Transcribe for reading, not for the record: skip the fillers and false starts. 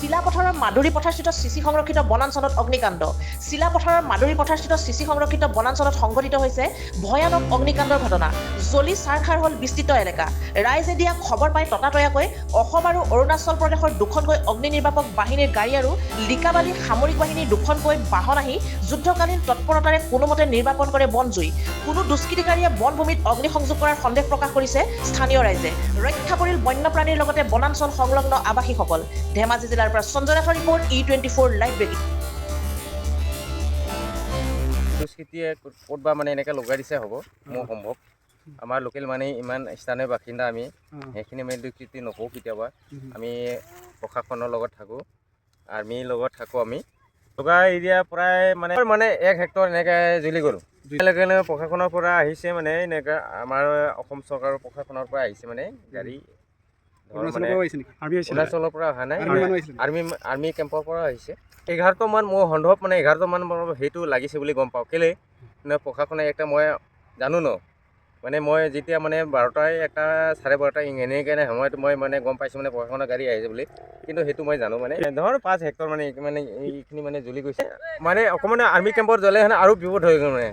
চিলাপথাৰৰ Maduri পথাৰস্থিত CC সংৰক্ষিত বনাঞ্চলত অগ্নিকাণ্ড। চিলাপথাৰৰ মাদুৰী পথাৰস্থিত চিচি সংৰক্ষিত বনাঞ্চলত সংঘটিত হৈছে ভয়ানক অগ্নিকাণ্ডৰ ঘটনা। জ্বলি ছাৰখাৰ হ'ল বিস্তৃত এলেকা। ৰাইজে দিয়া খবৰ পাই ততাতৈয়াকৈ অসম আৰু অৰুণাচল প্ৰদেশৰ দুখনকৈ অগ্নি নিৰ্বাপক বাহিনীৰ গাড়ী আৰু লিকাবালী সামৰিক বাহিনীৰ দুখনকৈ বাহন আহি যুদ্ধকালীন তৎপৰতাৰে কোনোমতে নিৰ্বাপন কৰে বন জুই। কোনো দুষ্কৃতিকাৰীয়ে বনভূমিত অগ্নিসংযোগ কৰাৰ সন্দেহ প্ৰকাশ কৰিছে স্থানীয় ৰাইজে। ৰক্ষা পৰিল বন্যপ্ৰাণীৰ লগতে বনাঞ্চল সংলগ্ন আৱাসীসকল। ধেমাজি জিলাৰ পৰা সঞ্জয় নাথৰ ৰিপৰ্ট E24 লাইভ ব্ৰেকিং। দুষ্কৃতিয়ে ক'তবা মানে এনেকৈ লগাই দিছে হ'ব মোৰ সম্ভৱ। আমাৰ লোকেল মানে ইমান স্থানীয় বাসিন্দা আমি সেইখিনি মানে দুষ্কৃতি নকৰোঁ কেতিয়াবা। আমি প্ৰশাসনৰ লগত থাকোঁ, আৰ্মিৰ লগত থাকোঁ। আমি লগা এৰিয়া প্ৰায় মানে 1 হেক্টৰ এনেকৈ জ্বলি গ'লোঁ। এতিয়ালৈকে প্ৰশাসনৰ পৰা আহিছে মানে এনেকৈ আমাৰ অসম চৰকাৰৰ প্ৰশাসনৰ পৰা আহিছে মানে গাড়ী। অৰুণাচলৰ পৰা অহা নাই, আৰ্মি কেম্পৰ পৰা আহিছে। 11টা মান মোৰ সন্দেহ মানে 11টা মান সেইটো লাগিছে বুলি গম পাওঁ। কেলৈ প্ৰশাসনে একটা মই জানো ন, মানে মই যেতিয়া মানে 12টা 1টা 12:30 এনেকৈ সময়ত মই মানে গম পাইছোঁ মানে প্ৰশাসনৰ গাড়ী আহিছে বুলি। কিন্তু সেইটো মই জানো মানে ধৰ 5 হেক্টৰ মানে এইখিনি মানে জ্বলি গৈছে। মানে অকণমান আৰ্মি কেম্পত জ্বলে আৰু বিপদ হৈ গ'ল মানে।